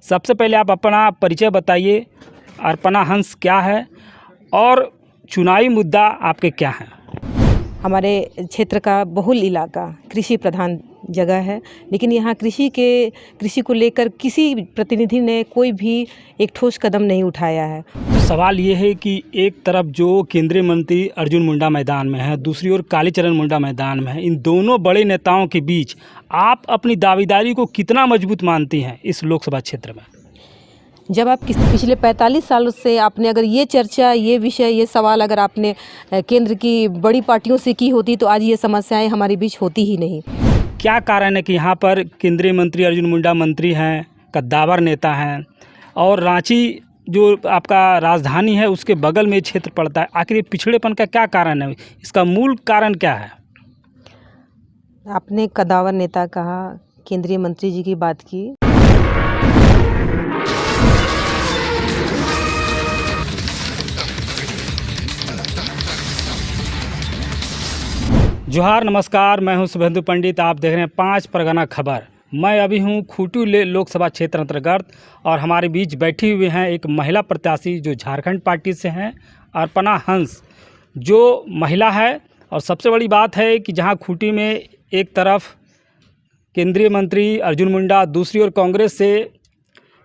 सबसे पहले आप अपना परिचय बताइए। अर्पणा हंस क्या है और चुनावी मुद्दा आपके क्या हैं? हमारे क्षेत्र का बहुल इलाका कृषि प्रधान जगह है, लेकिन यहाँ कृषि को लेकर किसी प्रतिनिधि ने कोई भी एक ठोस कदम नहीं उठाया है। तो सवाल ये है कि एक तरफ जो केंद्रीय मंत्री अर्जुन मुंडा मैदान में है, दूसरी ओर कालीचरण मुंडा मैदान में है। इन दोनों बड़े नेताओं के बीच आप अपनी दावेदारी को कितना मजबूत मानती हैं इस लोकसभा क्षेत्र में? जब आप पिछले 45 सालों से आपने अगर ये चर्चा, ये विषय, ये सवाल अगर आपने केंद्र की बड़ी पार्टियों से की होती तो आज ये समस्याएं हमारे बीच होती ही नहीं। क्या कारण है कि यहाँ पर केंद्रीय मंत्री अर्जुन मुंडा मंत्री हैं, कद्दावर नेता हैं और रांची जो आपका राजधानी है उसके बगल में क्षेत्र पड़ता है। आखिर ये पिछड़ेपन का क्या कारण है? इसका मूल कारण क्या है? आपने कद्दावर नेता कहा, केंद्रीय मंत्री जी की बात की। जोहार, नमस्कार। मैं हूं शुभेंदु पंडित। आप देख रहे हैं 5 परगना खबर। मैं अभी हूं खूंटी लोकसभा क्षेत्र अंतर्गत और हमारे बीच बैठी हुई हैं एक महिला प्रत्याशी जो झारखंड पार्टी से हैं, अर्पणा हंस, जो महिला है। और सबसे बड़ी बात है कि जहां खूंटी में एक तरफ केंद्रीय मंत्री अर्जुन मुंडा, दूसरी ओर कांग्रेस से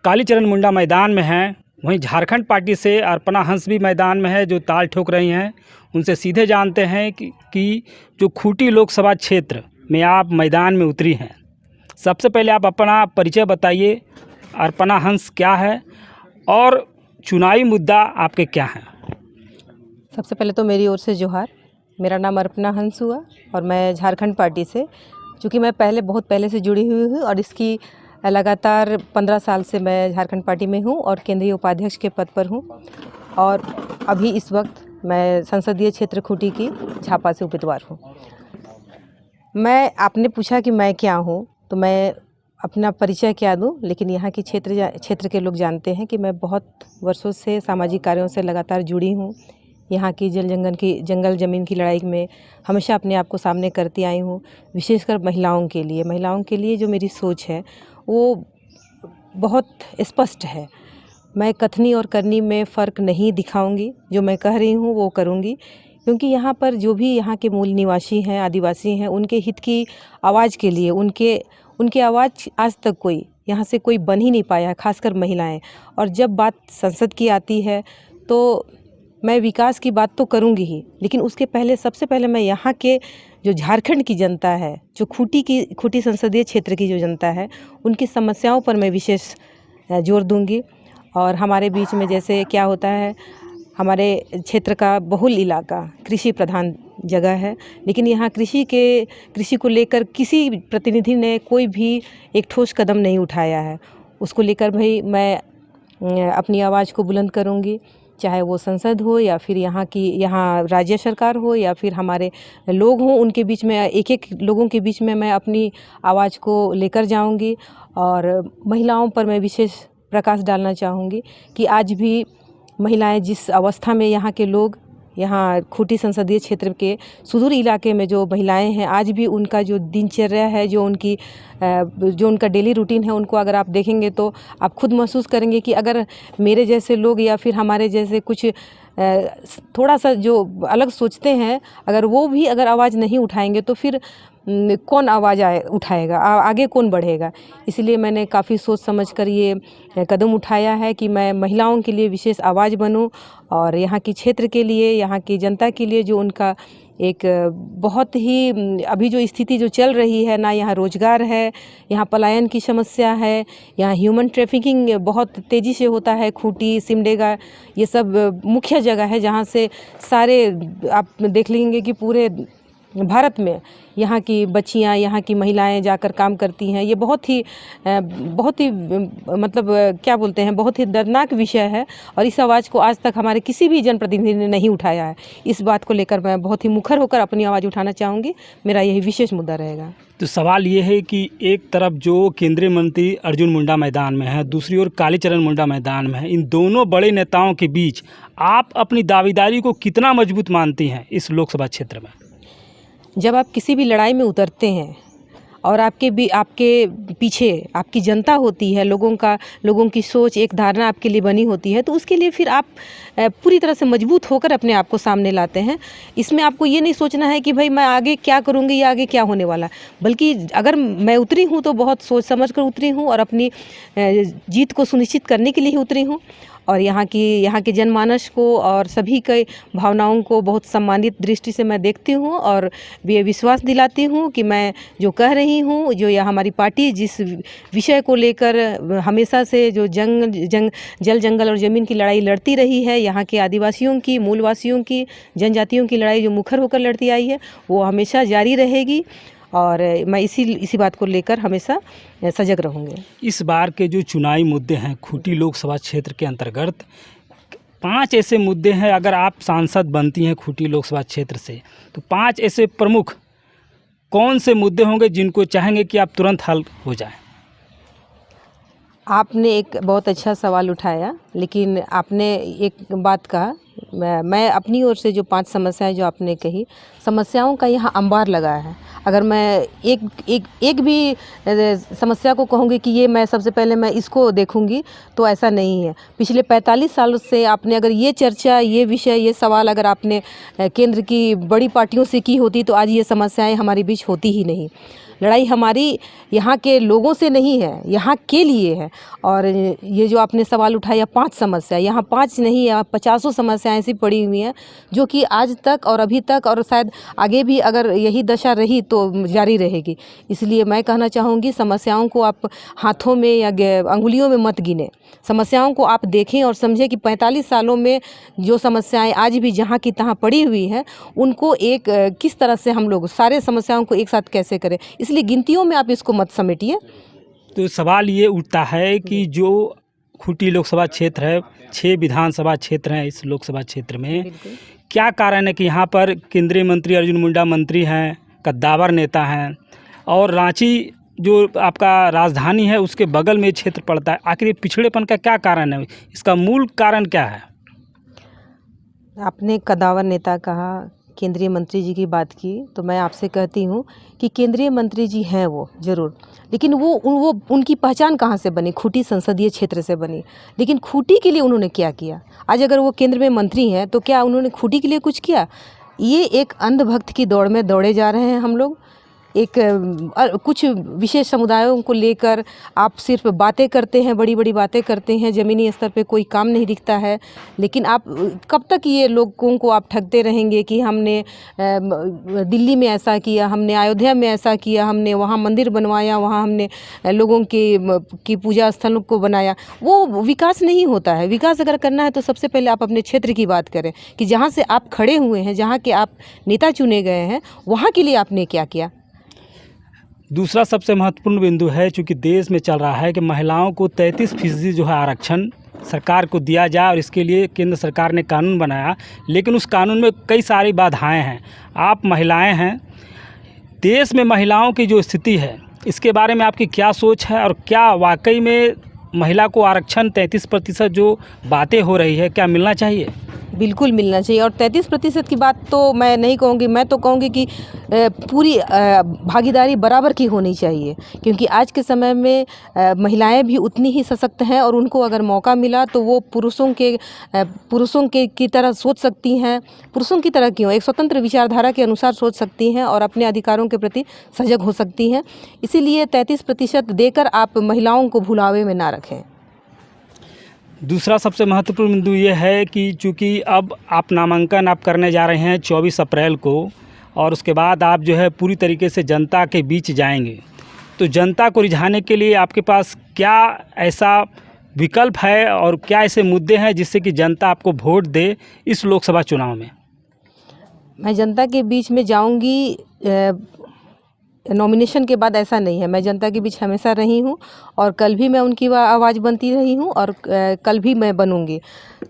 कालीचरण मुंडा मैदान में हैं, वहीं झारखंड पार्टी से अर्पणा हंस भी मैदान में है जो ताल ठोक रही हैं। उनसे सीधे जानते हैं कि जो खूंटी लोकसभा क्षेत्र में आप मैदान में उतरी हैं, सबसे पहले आप अपना परिचय बताइए। अर्पणा हंस क्या है और चुनावी मुद्दा आपके क्या हैं? सबसे पहले तो मेरी ओर से जोहार। मेरा नाम अर्पणा हंस हुआ और मैं झारखंड पार्टी से, चूँकि मैं बहुत पहले से जुड़ी हुई हूँ और इसकी लगातार 15 साल से मैं झारखंड पार्टी में हूँ और केंद्रीय उपाध्यक्ष के पद पर हूँ। और अभी इस वक्त मैं संसदीय क्षेत्र खूंटी की झापा से उम्मीदवार हूँ। आपने पूछा कि मैं क्या हूँ, तो मैं अपना परिचय क्या दूँ, लेकिन यहाँ की क्षेत्र के लोग जानते हैं कि मैं बहुत वर्षों से सामाजिक कार्यों से लगातार जुड़ी हूँ। यहाँ की जंगल ज़मीन की लड़ाई में हमेशा अपने आप को सामने करती आई हूँ। विशेषकर महिलाओं के लिए जो मेरी सोच है वो बहुत स्पष्ट है। मैं कथनी और करनी में फ़र्क नहीं दिखाऊंगी। जो मैं कह रही हूँ वो करूँगी, क्योंकि यहाँ पर जो भी यहाँ के मूल निवासी हैं, आदिवासी हैं, उनके हित की आवाज़ के लिए उनकी आवाज़ आज तक यहाँ से कोई बन ही नहीं पाया, खासकर महिलाएं। और जब बात संसद की आती है तो मैं विकास की बात तो करूँगी ही, लेकिन उसके पहले सबसे पहले मैं यहाँ के जो झारखंड की जनता है, जो खूंटी संसदीय क्षेत्र की जो जनता है, उनकी समस्याओं पर मैं विशेष जोर दूंगी। और हमारे बीच में जैसे क्या होता है, हमारे क्षेत्र का बहुल इलाका कृषि प्रधान जगह है, लेकिन यहाँ कृषि को लेकर किसी प्रतिनिधि ने कोई भी एक ठोस कदम नहीं उठाया है। उसको लेकर भाई मैं अपनी आवाज़ को बुलंद करूँगी, चाहे वो संसद हो या फिर यहाँ राज्य सरकार हो या फिर हमारे लोग हों, उनके बीच में एक लोगों के बीच में मैं अपनी आवाज़ को लेकर जाऊंगी। और महिलाओं पर मैं विशेष प्रकाश डालना चाहूँगी कि आज भी महिलाएं जिस अवस्था में यहाँ खूंटी संसदीय क्षेत्र के सुदूर इलाके में जो महिलाएं हैं, आज भी उनका जो दिनचर्या है, जो उनका डेली रूटीन है, उनको अगर आप देखेंगे तो आप खुद महसूस करेंगे कि अगर मेरे जैसे लोग या फिर हमारे जैसे कुछ थोड़ा सा जो अलग सोचते हैं, अगर आवाज़ नहीं उठाएंगे तो फिर कौन आवाज़ उठाएगा, आगे कौन बढ़ेगा। इसलिए मैंने काफ़ी सोच समझ कर ये कदम उठाया है कि मैं महिलाओं के लिए विशेष आवाज़ बनूं और यहाँ की क्षेत्र के लिए, यहाँ की जनता के लिए जो उनका एक बहुत ही अभी जो स्थिति जो चल रही है ना, यहाँ रोजगार है, यहाँ पलायन की समस्या है, यहाँ ह्यूमन ट्रैफिकिंग बहुत तेज़ी से होता है। खूंटी, सिमडेगा ये सब मुख्य जगह है जहाँ से सारे आप देख लेंगे कि पूरे भारत में यहाँ की बच्चियाँ, यहाँ की महिलाएं जाकर काम करती हैं। ये बहुत ही मतलब क्या बोलते हैं, बहुत ही दर्दनाक विषय है और इस आवाज़ को आज तक हमारे किसी भी जनप्रतिनिधि ने नहीं उठाया है। इस बात को लेकर मैं बहुत ही मुखर होकर अपनी आवाज़ उठाना चाहूँगी। मेरा यही विशेष मुद्दा रहेगा। तो सवाल ये है कि एक तरफ जो केंद्रीय मंत्री अर्जुन मुंडा मैदान में है, दूसरी ओर कालीचरण मुंडा मैदान में है। इन दोनों बड़े नेताओं के बीच आप अपनी दावेदारी को कितना मजबूत मानती हैं इस लोकसभा क्षेत्र में? जब आप किसी भी लड़ाई में उतरते हैं और आपके पीछे आपकी जनता होती है, लोगों की सोच एक धारणा आपके लिए बनी होती है, तो उसके लिए फिर आप पूरी तरह से मजबूत होकर अपने आप को सामने लाते हैं। इसमें आपको ये नहीं सोचना है कि भाई मैं आगे क्या करूँगी या आगे क्या होने वाला, बल्कि अगर मैं उतरी हूँ तो बहुत सोच समझ कर उतरी हूँ और अपनी जीत को सुनिश्चित करने के लिए ही उतरी हूँ। और यहाँ के जनमानस को और सभी के भावनाओं को बहुत सम्मानित दृष्टि से मैं देखती हूँ और ये विश्वास दिलाती हूँ कि मैं जो कह रही हूँ, जो यह हमारी पार्टी जिस विषय को लेकर हमेशा से जो जल जंगल और ज़मीन की लड़ाई लड़ती रही है, यहाँ के आदिवासियों की, मूलवासियों की, जनजातियों की लड़ाई जो मुखर होकर लड़ती आई है, वो हमेशा जारी रहेगी और मैं इसी बात को लेकर हमेशा सजग रहूँगी। इस बार के जो चुनावी मुद्दे हैं खूंटी लोकसभा क्षेत्र के अंतर्गत 5 ऐसे मुद्दे हैं, अगर आप सांसद बनती हैं खूंटी लोकसभा क्षेत्र से तो 5 ऐसे प्रमुख कौन से मुद्दे होंगे जिनको चाहेंगे कि आप तुरंत हल हो जाएं? आपने एक बहुत अच्छा सवाल उठाया, लेकिन आपने एक बात कहा, मैं अपनी ओर से जो 5 समस्याएं जो आपने कही, समस्याओं का यहाँ अंबार लगा है। अगर मैं एक भी समस्या को कहूँगी कि ये मैं सबसे पहले मैं इसको देखूँगी, तो ऐसा नहीं है। पिछले 45 सालों से आपने अगर ये चर्चा, ये विषय, ये सवाल अगर आपने केंद्र की बड़ी पार्टियों से की होती तो आज ये समस्याएं हमारे बीच होती ही नहीं। लड़ाई हमारी यहाँ के लोगों से नहीं है, यहाँ के लिए है। और ये जो आपने सवाल उठाया 5 समस्या, यहाँ 5 नहीं, यहाँ 50 समस्याएं ऐसी पड़ी हुई हैं जो कि आज तक और अभी तक और शायद आगे भी अगर यही दशा रही तो जारी रहेगी। इसलिए मैं कहना चाहूँगी, समस्याओं को आप हाथों में या अंगुलियों में मत गिने, समस्याओं को आप देखें और समझें कि 45 सालों में जो समस्याएं आज भी जहाँ की तहाँ पड़ी हुई हैं, उनको एक किस तरह से हम लोग सारे समस्याओं को एक साथ कैसे करें, इसलिए गिनतियों में आप इसको मत समेटिए। तो सवाल ये उठता है कि जो खूंटी लोकसभा क्षेत्र है, 6 विधानसभा क्षेत्र हैं इस लोकसभा क्षेत्र में, क्या कारण है कि यहाँ पर केंद्रीय मंत्री अर्जुन मुंडा मंत्री हैं, कद्दावर नेता हैं, और रांची जो आपका राजधानी है उसके बगल में क्षेत्र पड़ता है। आखिर ये पिछड़ेपन का क्या कारण है, इसका मूल कारण क्या है? आपने कद्दावर नेता कहा, केंद्रीय मंत्री जी की बात की, तो मैं आपसे कहती हूँ कि केंद्रीय मंत्री जी हैं वो ज़रूर, लेकिन वो उनकी पहचान कहाँ से बनी? खूंटी संसदीय क्षेत्र से बनी। लेकिन खूंटी के लिए उन्होंने क्या किया? आज अगर वो केंद्र में मंत्री हैं तो क्या उन्होंने खूंटी के लिए कुछ किया? ये एक अंधभक्त की दौड़ में दौड़े जा रहे हैं हम लोग। कुछ विशेष समुदायों को लेकर आप सिर्फ बातें करते हैं, बड़ी बड़ी बातें करते हैं, ज़मीनी स्तर पे कोई काम नहीं दिखता है। लेकिन आप कब तक ये लोगों को आप ठगते रहेंगे कि हमने दिल्ली में ऐसा किया, हमने अयोध्या में ऐसा किया, हमने वहाँ मंदिर बनवाया, वहाँ हमने लोगों की पूजा स्थलों को बनाया। वो विकास नहीं होता है। विकास अगर करना है तो सबसे पहले आप अपने क्षेत्र की बात करें कि जहाँ से आप खड़े हुए हैं, जहाँ के आप नेता चुने गए हैं, वहाँ के लिए आपने क्या किया। दूसरा सबसे महत्वपूर्ण बिंदु है, चूँकि देश में चल रहा है कि महिलाओं को 33% जो है आरक्षण सरकार को दिया जाए, और इसके लिए केंद्र सरकार ने कानून बनाया, लेकिन उस कानून में कई सारी बाधाएं हैं। आप महिलाएं हैं, देश में महिलाओं की जो स्थिति है इसके बारे में आपकी क्या सोच है, और क्या वाकई में महिला को आरक्षण 33% जो बातें हो रही है क्या मिलना चाहिए? बिल्कुल मिलना चाहिए। और 33% की बात तो मैं नहीं कहूँगी, मैं तो कहूँगी कि पूरी भागीदारी बराबर की होनी चाहिए, क्योंकि आज के समय में महिलाएं भी उतनी ही सशक्त हैं और उनको अगर मौका मिला तो वो पुरुषों के की तरह सोच सकती हैं। पुरुषों की तरह क्यों, एक स्वतंत्र विचारधारा के अनुसार सोच सकती हैं और अपने अधिकारों के प्रति सजग हो सकती हैं। इसीलिए 33% देकर आप महिलाओं को भुलावे में ना रखें। दूसरा सबसे महत्वपूर्ण बिंदु ये है कि चूँकि अब आप नामांकन आप करने जा रहे हैं 24 अप्रैल को, और उसके बाद आप जो है पूरी तरीके से जनता के बीच जाएंगे, तो जनता को रिझाने के लिए आपके पास क्या ऐसा विकल्प है और क्या ऐसे मुद्दे हैं जिससे कि जनता आपको वोट दे इस लोकसभा चुनाव में? मैं जनता के बीच में जाऊंगी नॉमिनेशन के बाद, ऐसा नहीं है। मैं जनता के बीच हमेशा रही हूँ और कल भी मैं उनकी आवाज़ बनती रही हूँ और कल भी मैं बनूँगी।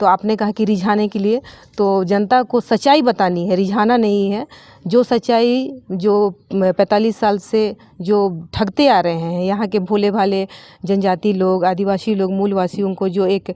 तो आपने कहा कि रिझाने के लिए, तो जनता को सच्चाई बतानी है, रिझाना नहीं है। जो सच्चाई जो 45 साल से जो ठगते आ रहे हैं यहाँ के भोले भाले जनजाति लोग, आदिवासी लोग, मूलवासियों को जो एक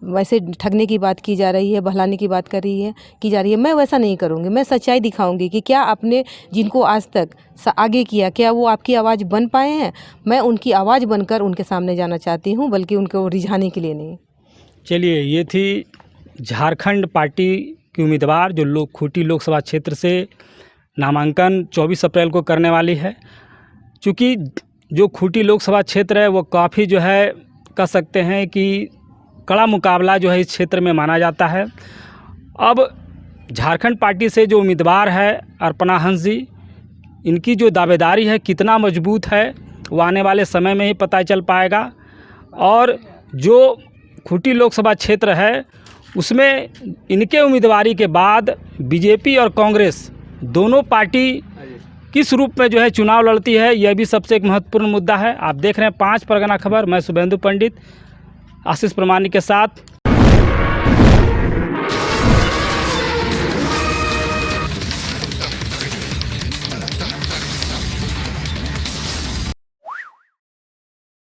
वैसे ठगने की बात की जा रही है, बहलाने की बात की जा रही है। मैं वैसा नहीं करूँगी, मैं सच्चाई दिखाऊंगी कि क्या आपने जिनको आज तक आगे किया, क्या वो आपकी आवाज़ बन पाए हैं। मैं उनकी आवाज़ बनकर उनके सामने जाना चाहती हूँ, बल्कि उनको रिझाने के लिए नहीं। चलिए, ये थी झारखंड पार्टी की उम्मीदवार जो खूंटी लोकसभा क्षेत्र से नामांकन 24 अप्रैल को करने वाली है। चूँकि जो खूंटी लोकसभा क्षेत्र है वो काफ़ी जो है कह सकते हैं कि कड़ा मुकाबला जो है इस क्षेत्र में माना जाता है। अब झारखंड पार्टी से जो उम्मीदवार है अर्पणा हंस जी, इनकी जो दावेदारी है कितना मजबूत है वो आने वाले समय में ही पता चल पाएगा। और जो खूंटी लोकसभा क्षेत्र है उसमें इनके उम्मीदवारी के बाद बीजेपी और कांग्रेस दोनों पार्टी किस रूप में जो है चुनाव लड़ती है, यह भी सबसे एक महत्वपूर्ण मुद्दा है। आप देख रहे हैं 5 परगना खबर। मैं शुभेंदु पंडित आशीष प्रमाणिक के साथ